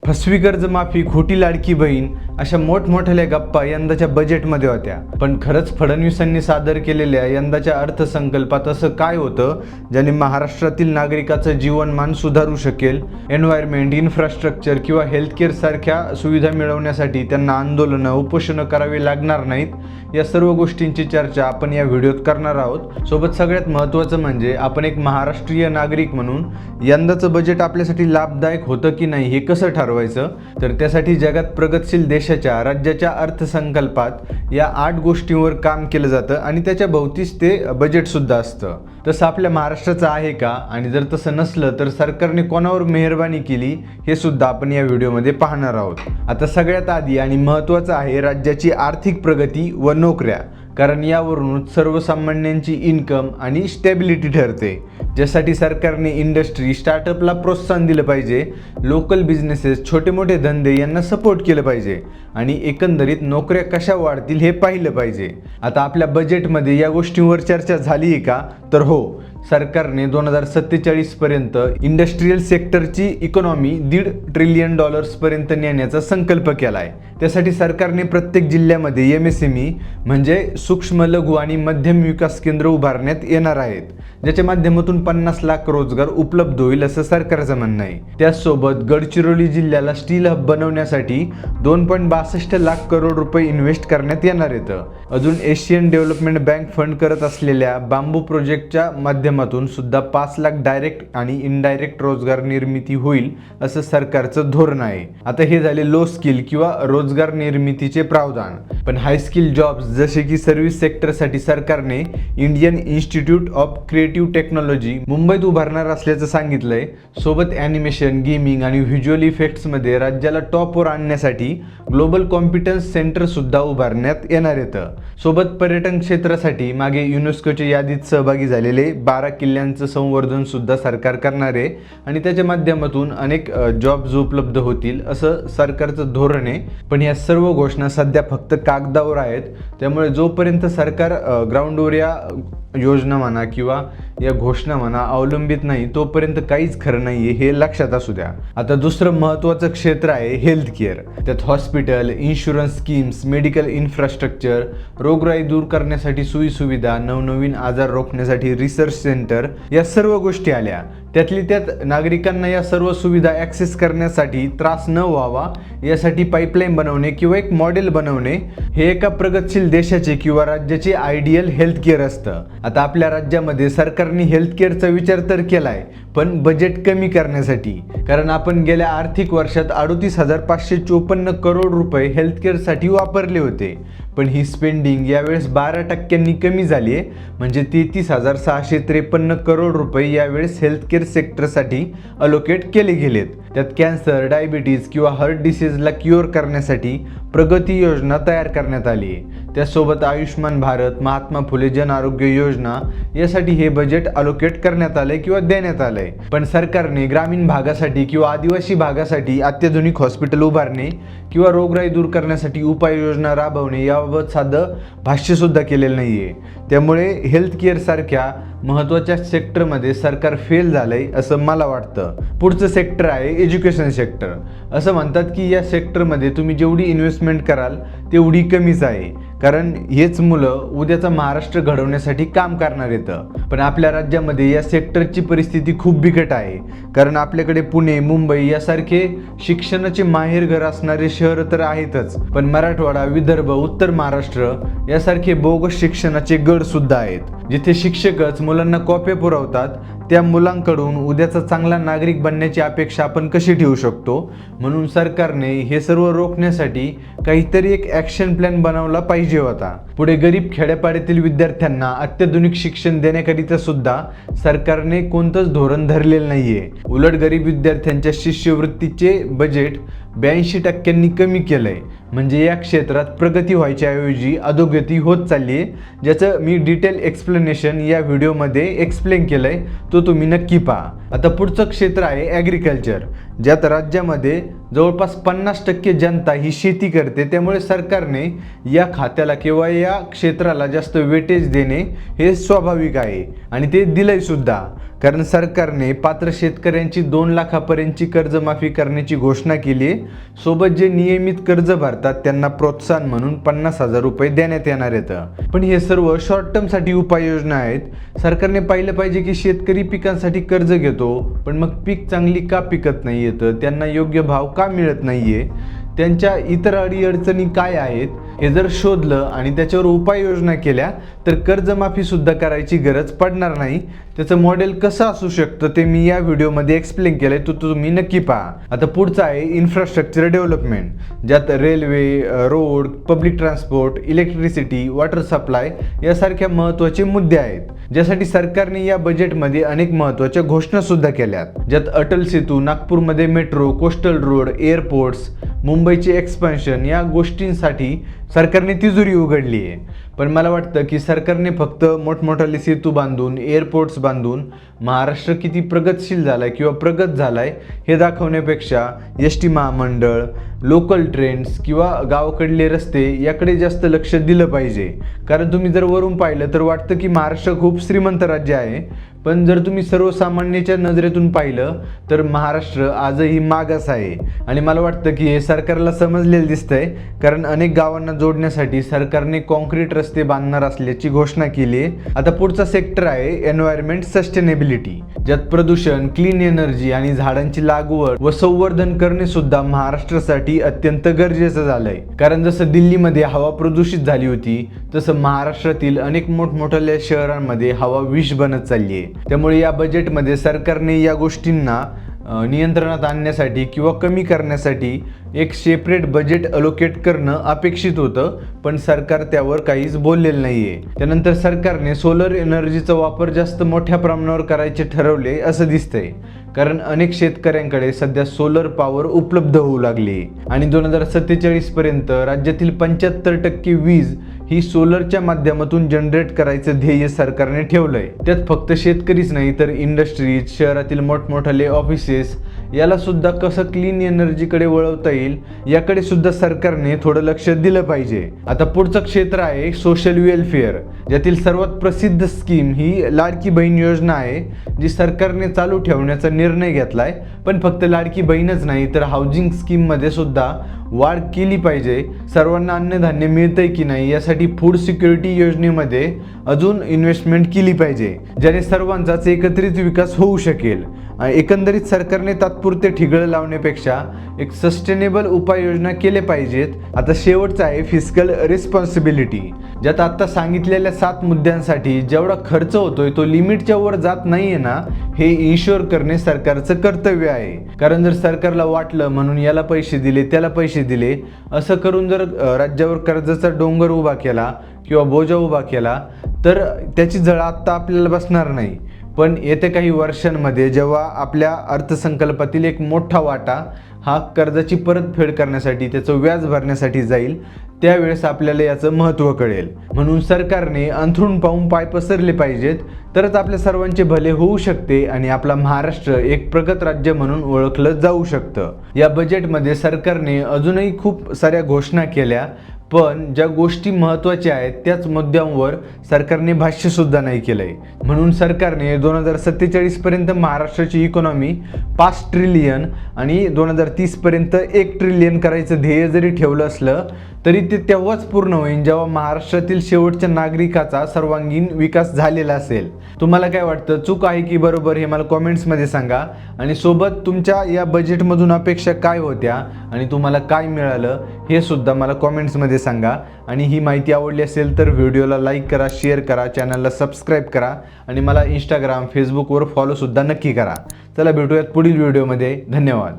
फसवी कर्जमाफी, खोटी लाडकी बहीण अशा मोठमोठ्या गप्पा यंदाच्या बजेटमध्ये होत्या. पण खरंच फडणवीसांनी सादर केलेल्या यंदाच्या अर्थसंकल्पात असं काय होतं ज्याने महाराष्ट्रातील नागरिकाचं जीवनमान सुधारू शकेल? एन्व्हायरमेंट, इन्फ्रास्ट्रक्चर किंवा हेल्थकेअर सारख्या सुविधा मिळवण्यासाठी त्यांना आंदोलनं, उपोषणं करावी लागणार नाहीत. या सर्व गोष्टींची चर्चा आपण या व्हिडिओत करणार आहोत. सोबत सगळ्यात महत्त्वाचं म्हणजे आपण एक महाराष्ट्रीय नागरिक म्हणून यंदाचं बजेट आपल्यासाठी लाभदायक होतं की नाही हे कसं ठरवायचं. तर त्यासाठी जगात प्रगतशील देशाच्या राज्याच्या अर्थसंकल्पात या 8 गोष्टींवर काम केलं जातं आणि त्याच्या भोवतीच ते बजेटसुद्धा असतं. तसं आपल्या महाराष्ट्राचं आहे का? आणि जर तसं नसलं तर सरकारने कोणावर मेहरबानी केली हे सुद्धा आपण या व्हिडिओमध्ये पाहणार आहोत. आता सगळ्यात आधी आणि महत्त्वाचं आहे राज्याची आर्थिक प्रगती व नोकऱ्या, कारण यावरूनच सर्वसामान्यांची इन्कम आणि स्टॅबिलिटी ठरते. ज्यासाठी सरकारने इंडस्ट्री, स्टार्टअपला प्रोत्साहन दिलं पाहिजे, लोकल बिझनेसेस, छोटे मोठे धंदे यांना सपोर्ट केलं पाहिजे आणि एकंदरीत नोकऱ्या कशा वाढतील हे पाहिलं पाहिजे. आता आपल्या बजेटमध्ये या गोष्टींवर चर्चा झाली आहे का? तर हो, सरकारने 2047 पर्यंत इंडस्ट्रीयल सेक्टरची इकॉनॉमी $1.5 ट्रिलियन पर्यंत नेण्याचा संकल्प केला आहे. त्यासाठी सरकारने प्रत्येक जिल्ह्यामध्ये MSME म्हणजे सूक्ष्म, लघु आणि मध्यम विकास केंद्र उभारण्यात येणार आहेत, ज्याच्या माध्यमातून 50 लाख रोजगार उपलब्ध होईल असं सरकारचं म्हणणं आहे. त्याचसोबत गडचिरोली जिल्ह्याला स्टील हब बनवण्यासाठी 2.62 लाख करोड रुपये इन्व्हेस्ट करण्यात येणार आहेत. अजून एशियन डेव्हलपमेंट बँक फंड करत असलेल्या बांबू प्रोजेक्टच्या माध्यमातून सुद्धा 5 लाख डायरेक्ट आणि इनडायरेक्ट रोजगार निर्मिती होईल असं सरकारचं धोरण आहे. आता हे झाले लो स्किल किंवा रोजगार निर्मितीचे प्रावधान. पण हाय स्किल जॉब्स जसे की सर्व्हिस सेक्टरसाठी सरकारने Indian institute of creative technology मुंबईत उभारणार असल्याचं सांगितलंय. सोबत ॲनिमेशन, गेमिंग आणि व्हिज्युअल इफेक्ट्समध्ये राज्याला टॉपवर आणण्यासाठी ग्लोबल कॉम्पिटन्स सेंटर सुद्धा उभारण्यात येणार येतं. सोबत पर्यटन क्षेत्रासाठी मागे युनेस्कोच्या यादीत सहभागी झालेले 12 किल्ल्यांचं संवर्धन सुद्धा सरकार करणार आहे आणि त्याच्या माध्यमातून अनेक जॉब्स उपलब्ध होतील असं सरकारचं धोरण आहे. पण या सर्व घोषणा सध्या फक्त कागदावर आहेत. त्यामुळे जोपर्यंत सरकार ग्राउंडवर या योजना म्हणा किंवा या घोषणा म्हणा अवलंबित नाही तोपर्यंत काहीच खरं नाही आहे, हे लक्षात असू द्या. आता दुसरं महत्त्वाचं क्षेत्र आहे हेल्थ केअर. त्यात hospital, insurance schemes, medical infrastructure, रोगराई दूर करण्यासाठी सोयीसुविधा, नवनवीन आजार रोखण्यासाठी रिसर्च सेंटर या सर्व गोष्टी आल्या. त्यातली त्यात नागरिकांना या सर्व सुविधा ॲक्सेस करण्यासाठी त्रास न व्हावा यासाठी पाईपलाईन बनवणे किंवा एक मॉडेल बनवणे हे एका प्रगतशील देशाचे किंवा राज्याचे आयडियल हेल्थ केअर असतं. आता आपल्या राज्यामध्ये सरकारने हेल्थ केअरचा विचार तर केला आहे, पण बजेट कमी करण्यासाठी. कारण आपण गेल्या आर्थिक वर्षात 38,554 करोड रुपये हेल्थ केअरसाठी वापरले होते. पण ही स्पेंडिंग यावेळेस 12% कमी झाली आहे. म्हणजे 33,653 करोड रुपये यावेळेस हेल्थ केअर सेक्टरसाठी अलोकेट केले गेलेत. त्यात कॅन्सर, डायबिटीज किंवा हार्ट डिसीजला क्युअर करण्यासाठी प्रगती योजना तयार करण्यात आली आहे. त्यासोबत आयुष्मान भारत, महात्मा फुले जन आरोग्य योजना यासाठी हे बजेट अलोकेट करण्यात आलंय किंवा देण्यात आलंय. पण सरकारने ग्रामीण भागासाठी किंवा आदिवासी भागासाठी अत्याधुनिक हॉस्पिटल उभारणे किंवा रोगराई दूर करण्यासाठी उपाययोजना राबवणे याबाबत साधं भाष्य सुद्धा केलेलं नाहीये. त्यामुळे हेल्थ केअर सारख्या महत्त्वाच्या सेक्टरमध्ये सरकार फेल झालंय असं मला वाटतं. पुढचं सेक्टर आहे एज्युकेशन सेक्टर. असं म्हणतात की या सेक्टरमध्ये तुम्ही जेवढी इन्व्हेस्टमेंट कराल तेवढी कमीच आहे, कारण हेच मुलं उद्याचा महाराष्ट्र घडवण्यासाठी काम करणार येतं. पण आपल्या राज्यामध्ये या सेक्टरची परिस्थिती खूप बिकट आहे. कारण आपल्याकडे पुणे, मुंबई यासारखे शिक्षणाचे माहेरघर असणारे शहर तर आहेतच, पण मराठवाडा, विदर्भ, उत्तर महाराष्ट्र यासारखे बोगस शिक्षणाचे गड सुद्धा आहेत, जिथे शिक्षकच मुलांना कॉप्या पुरवतात. त्या मुलांकडून उद्याचा चांगला नागरिक बनण्याची अपेक्षा आपण कशी ठेवू शकतो? म्हणून सरकारने हे सर्व रोखण्यासाठी काहीतरी एक ॲक्शन प्लॅन बनवला पाहिजे होता. पुढे गरीब खेड्यापाड्यातील विद्यार्थ्यांना अत्याधुनिक शिक्षण देण्याकरिता सुद्धा सरकारने कोणतंच धोरण धरलेलं नाहीये. उलट गरीब विद्यार्थ्यांच्या शिष्यवृत्तीचे बजेट 82% कमी केलंय. म्हणजे या क्षेत्रात प्रगती व्हायच्या ऐवजी अधोगती होत चालली आहे, ज्याचं मी डिटेल एक्सप्लेनेशन या व्हिडिओमध्ये एक्सप्लेन केलंय, तो तुम्ही नक्की पहा. आता पुढचं क्षेत्र आहे ॲग्रिकल्चर, ज्यात राज्यामध्ये जवळपास 50% जनता ही शेती करते. त्यामुळे सरकारने या खात्याला किंवा या क्षेत्राला जास्त वेटेज देणे हे स्वाभाविक आहे आणि ते दिलंय सुद्धा. कारण सरकारने पात्र शेतकऱ्यांची 2 लाखापर्यंतची कर्जमाफी करण्याची घोषणा केली आहे. सोबत जे नियमित कर्ज भरतात त्यांना प्रोत्साहन म्हणून 50,000 रुपये देण्यात येणार आहेत. पण हे सर्व शॉर्ट टर्मसाठी उपाययोजना आहेत. सरकारने पाहिलं पाहिजे की शेतकरी पिकांसाठी कर्ज घेतो, पण मग पीक चांगली का पिकत नाही येतं, त्यांना योग्य भाव का मिळत नाहीये, त्यांच्या इतर अडीअडचणी काय आहेत हे जर शोधलं आणि त्याच्यावर उपाययोजना केल्या तर कर्जमाफी सुद्धा करायची गरज पडणार नाही. त्याचं मॉडेल कसं असू शकतं ते मी या व्हिडिओमध्ये एक्सप्लेन केलंय, तो तुम्ही नक्की पहा. आता पुढचं आहे इन्फ्रास्ट्रक्चर डेव्हलपमेंट, ज्यात railway, road, public transport, electricity, water supply यासारख्या महत्त्वाचे मुद्दे आहेत, ज्यासाठी सरकारने या बजेटमध्ये अनेक महत्त्वाच्या घोषणा सुद्धा केल्यात. ज्यात अटल सेतू, नागपूरमध्ये मेट्रो, कोस्टल रोड, एअरपोर्ट्स, मुंबईचे एक्सपान्शन या गोष्टींसाठी सरकारने तिजोरी उघडली आहे. पण मला वाटतं की सरकारने फक्त मोठमोठाले सेतू बांधून, एअरपोर्ट्स बांधून महाराष्ट्र किती प्रगतशील झालाय किंवा प्रगत झालाय हे दाखवण्यापेक्षा एस टी महामंडळ, लोकल ट्रेन्स किंवा गावाकडले रस्ते याकडे जास्त लक्ष दिलं पाहिजे. कारण तुम्ही जर वरून पाहिलं तर वाटतं की महाराष्ट्र खूप श्रीमंत राज्य आहे, पण जर तुम्ही सर्वसामान्याच्या नजरेतून पाहिलं तर महाराष्ट्र आजही मागास आहे. आणि मला वाटतं की हे सरकारला समजलेलं दिसतंय, कारण अनेक गावांना जोडण्यासाठी सरकारने कॉन्क्रीट रस्ते बांधणार असल्याची घोषणा केली आहे. आता पुढचा सेक्टर आहे एन्व्हायरमेंट सस्टेनेबिलिटी, ज्यात प्रदूषण, क्लीन एनर्जी आणि झाडांची लागवड व संवर्धन करणे सुद्धा महाराष्ट्रासाठी अत्यंत गरजेचं झालंय. कारण जसं दिल्लीमध्ये हवा प्रदूषित झाली होती तसं महाराष्ट्रातील अनेक मोठमोठ्या शहरांमध्ये हवा विष बनत चालली आहे. त्यामुळे या बजेटमध्ये सरकारने या गोष्टींना नियंत्रणात आणण्यासाठी किंवा कमी करण्यासाठी एक सेपरेट बजेट अलोकेट करणं अपेक्षित होतं, पण सरकार त्यावर काहीच बोललेलं नाहीये. त्यानंतर सरकारने सोलर एनर्जीचा वापर जास्त मोठ्या प्रमाणावर करायचे ठरवले असं दिसतंय, कारण अनेक शेतकऱ्यांकडे सध्या सोलर पॉवर उपलब्ध होऊ लागली आणि 2047 पर्यंत राज्यातील 75% वीज ही सोलरच्या माध्यमातून जनरेट करायचं ध्येय सरकारने ठेवलंय. त्यात फक्त शेतकरीच नाही तर इंडस्ट्रीज, शहरातील मोठमोठाले ऑफिसेस याला सुद्धा कसं क्लीन एनर्जीकडे वळवता येईल याकडे सुद्धा सरकारने थोडं लक्ष दिलं पाहिजे. आता पुढचं क्षेत्र आहे सोशल वेलफेअर, ज्यातील सर्वात प्रसिद्ध स्कीम ही लाडकी बहीण योजना आहे, जी सरकारने चालू ठेवण्याचा निर्णय घेतलाय. पण फक्त लाडकी बहीणच नाही तर हाऊसिंग स्कीममध्ये सुद्धा वाढ केली पाहिजे. सर्वांना अन्नधान्य मिळतंय की नाही यासाठी फूड सिक्युरिटी योजनेमध्ये अजून इन्व्हेस्टमेंट केली पाहिजे, ज्याने सर्वांचाच एकत्रित विकास होऊ शकेल. एकंदरीत सरकारने तात्पुरते ठिगळ लावण्यापेक्षा एक सस्टेनेबल उपाययोजना केले पाहिजेत. आता शेवटचा आहे फिस्कल रिस्पॉन्सिबिलिटी, ज्यात आता सांगितलेल्या 7 मुद्द्यांसाठी जेवढा खर्च होतोय तो लिमिटच्या वर जात नाहीये ना, हे इन्शुअर करणे सरकारचं कर्तव्य आहे. कारण जर सरकारला वाटलं म्हणून याला पैसे दिले, त्याला पैसे दिले असं करून जर राज्यावर कर्जाचा डोंगर उभा केला किंवा बोजा उभा केला तर त्याची झळ आत्ता आपल्याला बसणार नाही. पण येत्या काही वर्षांमध्ये जेव्हा आपल्या अर्थसंकल्पातील एक मोठा वाटा हा कर्जाची परतफेड करण्यासाठी, त्याचं व्याज भरण्यासाठी जाईल, त्यावेळेस आपल्याला याचं महत्त्व कळेल. म्हणून सरकारने अंथरूण पाहून पाय पसरले पाहिजेत, तरच आपल्या सर्वांचे भले होऊ शकते आणि आपला महाराष्ट्र एक प्रगत राज्य म्हणून ओळखलं जाऊ शकतं. या बजेटमध्ये सरकारने अजूनही खूप साऱ्या घोषणा केल्या, पण ज्या गोष्टी महत्त्वाच्या आहेत त्याच मुद्द्यांवर सरकारने भाष्य सुद्धा नाही केलंय. म्हणून सरकारने 2047 पर्यंत महाराष्ट्राची इकॉनॉमी 5 ट्रिलियन आणि 2030 पर्यंत 1 ट्रिलियन करायचं ध्येय जरी ठेवलं असलं तरी ते तेव्हाच पूर्ण होईल जेव्हा महाराष्ट्रातील शेवटच्या नागरिकाचा सर्वांगीण विकास झालेला असेल. तुम्हाला काय वाटतं, चूक आहे की बरोबर हे मला कॉमेंट्समध्ये सांगा. आणि सोबत तुमच्या या बजेटमधून अपेक्षा काय होत्या आणि तुम्हाला काय मिळालं हे सुद्धा मला कॉमेंट्समध्ये सांगा. आणि ही माहिती आवडली असेल तर व्हिडिओला लाईक करा, शेअर करा, चॅनलला सबस्क्राईब करा आणि मला इंस्टाग्राम, फेसबुकवर फॉलोसुद्धा नक्की करा. चला भेटूयात पुढील व्हिडिओमध्ये. धन्यवाद.